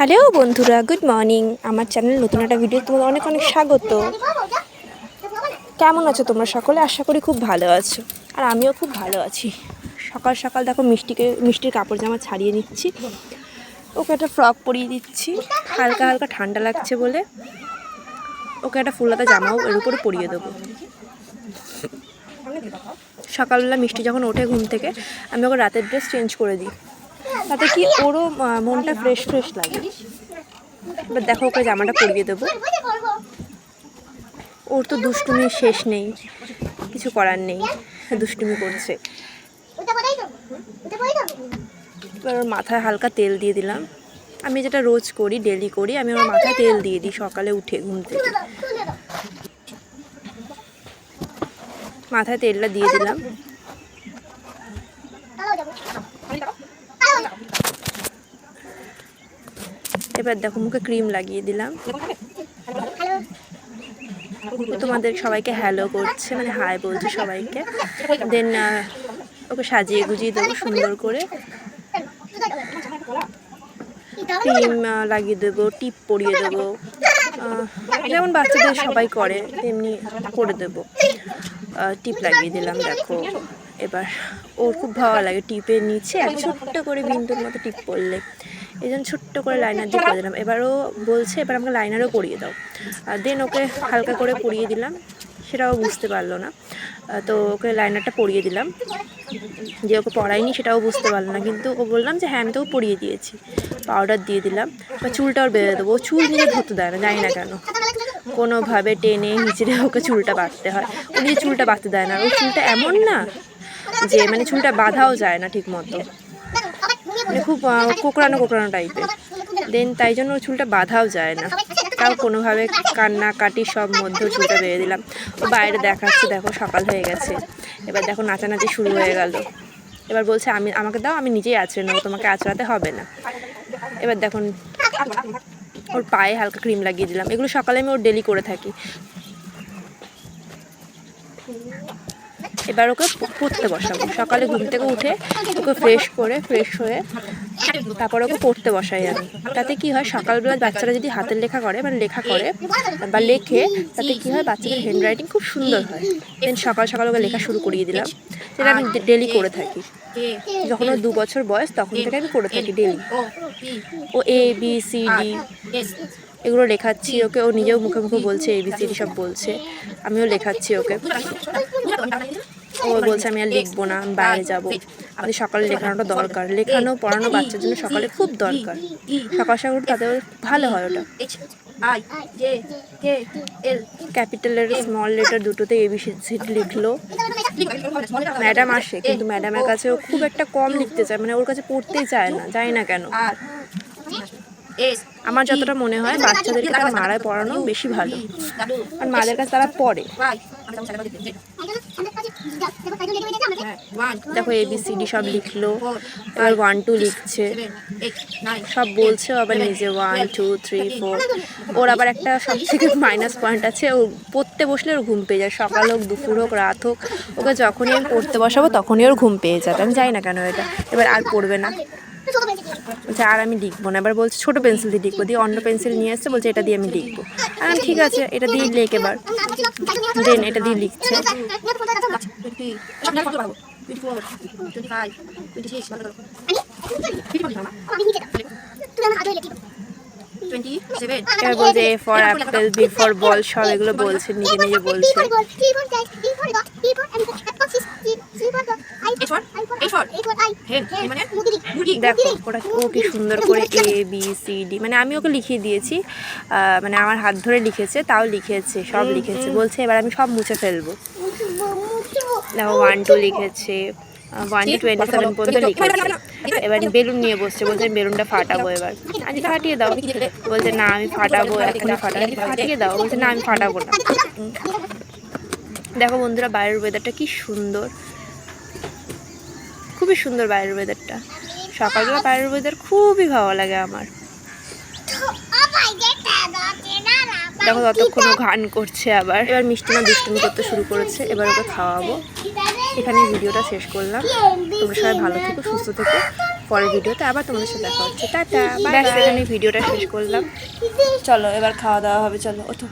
Hello বন্ধুরা, good morning. আমার channel নতুন একটা ভিডিও তোমাদের অনেক অনেক স্বাগত। কেমন আছো তোমরা সকলে? আশা করি খুব ভালো আছো, আর আমিও খুব ভালো আছি। সকাল সকাল দেখো মিষ্টির কাপড় জামা ছাড়িয়ে নিচ্ছি, ওকে একটা ফ্রক পরিয়ে দিচ্ছি। হালকা হালকা ঠান্ডা লাগছে বলে ওকে একটা ফুলহাতা জামাও এর উপরে পরিয়ে দেবো। সকালবেলা মিষ্টি যখন ওঠে ঘুম থেকে, আমি ওকে রাতের ড্রেস চেঞ্জ করে দিই, তাতে কি ওরও মনটা ফ্রেশ ফ্রেশ লাগে। এবার দেখো ওকে জামাটা পরিয়ে দেবো। ওর তো দুষ্টুমির শেষ নেই, কিছু করার নেই, দুষ্টুমি করছে। এবার ওর মাথায় হালকা তেল দিয়ে দিলাম। আমি যেটা রোজ করি, ডেলি করি, আমি ওর মাথায় তেল দিয়ে দিই সকালে উঠে ঘুম থেকে। মাথায় তেলটা দিয়ে দিলাম। এবার দেখো মুখে ক্রিম লাগিয়ে দিলাম। তোমাদের সবাইকে হ্যালো করছে, মানে হাই বলছে সবাইকে। দেন ওকে সাজিয়ে গুজিয়ে দেবো সুন্দর করে। ক্রিম লাগিয়ে দেবো, টিপ পরিয়ে দেবো, যেমন বাচ্চাদের সবাই করে তেমনি করে দেবো। টিপ লাগিয়ে দিলাম দেখো। এবার ওর খুব ভালো লাগে টিপের নিচে এক ছোট্ট করে বিন্দুর মতো টিপ পরলে, এই জন্য ছোট্ট করে লাইনার দিয়ে পরে দিলাম। এবারও বলছে এবার আমাকে লাইনারও পরিয়ে দাও। দেন ওকে হালকা করে পরিয়ে দিলাম, সেটাও বুঝতে পারলো না, তো ওকে লাইনারটা পরিয়ে দিলাম। যে ওকে পড়াইনি সেটাও বুঝতে পারলো না, কিন্তু ও বললাম যে হ্যাঁ আমি তো পরিয়ে দিয়েছি। পাউডার দিয়ে দিলাম, বা চুলটাও বেঁধে দেবো। ও চুল নিজে ধরতে দেয় না, জানি না কেন, কোনোভাবে টেনে হিঁচড়ে ওকে চুলটা বাঁধতে হয়। ও নিজে চুলটা বাঁধতে দেয় না। ওই চুলটা এমন না যে মানে চুলটা বাঁধাও যায় না ঠিক মতো, মানে খুব কোকড়ানো কোকড়ানো টাইপের। দেন তাই জন্য ওর চুলটা বাঁধাও যায় না, তাও কোনোভাবে কান্নাকাটি সব মধ্যে চুলটা বেঁধে দিলাম। ও বাইরে দেখাচ্ছে, দেখো সকাল হয়ে গেছে। এবার দেখো নাচানাচি শুরু হয়ে গেল। এবার বলছে আমাকে দাও, আমি নিজেই আঁচড়ে নেবো, তোমাকে আঁচড়াতে হবে না। এবার দেখুন ওর পায়ে হালকা ক্রিম লাগিয়ে দিলাম। এগুলো সকালে আমি ওর ডেলি করে থাকি। এবার ওকে পড়তে বসাবো। সকালে ঘুম থেকে উঠে ওকে ফ্রেশ হয়ে তারপর ওকে পড়তে বসাই আমি। তাতে কি হয়, সকালবেলা বাচ্চারা যদি হাতের লেখা করে মানে লেখা করে বা লেখে, তাতে কি হয় বাচ্চাদের হ্যান্ডরাইটিং খুব সুন্দর হয়। দেন সকাল সকাল ওকে লেখা শুরু করিয়ে দিলাম, যেটা আমি ডেলি করে থাকি। যখন ওর 2 বছর বয়স তখন থেকে আমি করে থাকি ডেলি। ও ABCD এগুলো লেখাচ্ছি ওকে। ও নিজেও মুখে মুখে বলছে ABCD সব বলছে, আমিও লেখাচ্ছি ওকে। ও বলছে আমি আর লিখবো না, আমি বাইরে যাবো। আমাদের সকালে লেখানোটা দরকার, লেখানো পড়ানো বাচ্চার জন্য সকালে খুব দরকার। সকাল সকাল তাতে ভালো হয়। ওটা ক্যাপিটাল লেটার স্মল লেটার দুটোতে ABCD লিখলো। ম্যাডাম আসে, কিন্তু ম্যাডামের কাছে ও খুব একটা কম লিখতে চায়, মানে ওর কাছে পড়তেই চায় না, জানি না কেন। আমার যতটা মনে হয় বাচ্চাদেরকে তার মারায় পড়ানো বেশি ভালো, আর মাদের কাছে তারা পড়ে। দেখো ABCD সব লিখলো। এবার 1 2 লিখছে, সব বলছে আবার নিজে 1 2 3 4। ওর আবার একটা সব থেকে মাইনাস পয়েন্ট আছে, ও পড়তে বসলে ওর ঘুম পেয়ে যায়। সকাল হোক, দুপুর হোক, রাত হোক, ওকে যখনই আমি পড়তে বসাবো তখনই ওর ঘুম পেয়ে যাবে। আমি জানি না কেন এটা। এবার আর পড়বে না, বলছে আর আমি লিখবো না। এবার বলছে ছোটো পেন্সিল দিয়ে লিখবো, দিয়ে অন্য পেন্সিল নিয়ে এসছে, বলছে এটা দিয়ে আমি লিখবো। আর ঠিক আছে, এটা দিয়ে লেখ এবার। দেন এটা দিয়ে লিখছে। এবার বলছে A for apple, B for ball, সব এগুলো বলছে, নিজে নিজে বলছে। দেখো ওটা ও কি সুন্দর করে ABCD, মানে আমি ওকে লিখিয়ে দিয়েছি, মানে আমার হাত ধরে লিখেছে, তাও লিখেছে, সব লিখেছে। বলছে এবার আমি সব মুছে ফেলবো। দেখো 1 2 লিখেছে, 1 to 27 পর্যন্ত লিখেছে। এবার বেলুন নিয়ে বসছে, বলছে আমি বেলুনটা ফাটাবো। এবার আজ ফাটিয়ে দাও, বলছে না আমি ফাটাবো, এখনই ফাটাবো। ফাটিয়ে দাও, বলছে না আমি ফাটাবো না। দেখো বন্ধুরা বাইরের ওয়েদারটা কি সুন্দর, খুবই সুন্দর বাইরের ওয়েদারটা। সকালবেলা বাইরের ওয়েদার খুবই ভালো লাগে আমার। দেখো ততক্ষণ ও গান করছে আবার। এবার মিষ্টি না দুষ্টুমি করতে শুরু করেছে, এবার ওকে খাওয়াবো। এখানে ভিডিওটা শেষ করলাম। তোমরা সবাই ভালো থেকো, সুস্থ থেকো। পরের ভিডিওতে আবার তোমাদের সাথে দেখা হচ্ছে। টাটা, ব্যাস এখানে ভিডিওটা শেষ করলাম। চলো এবার খাওয়া দাওয়া হবে, চলো ওঠো।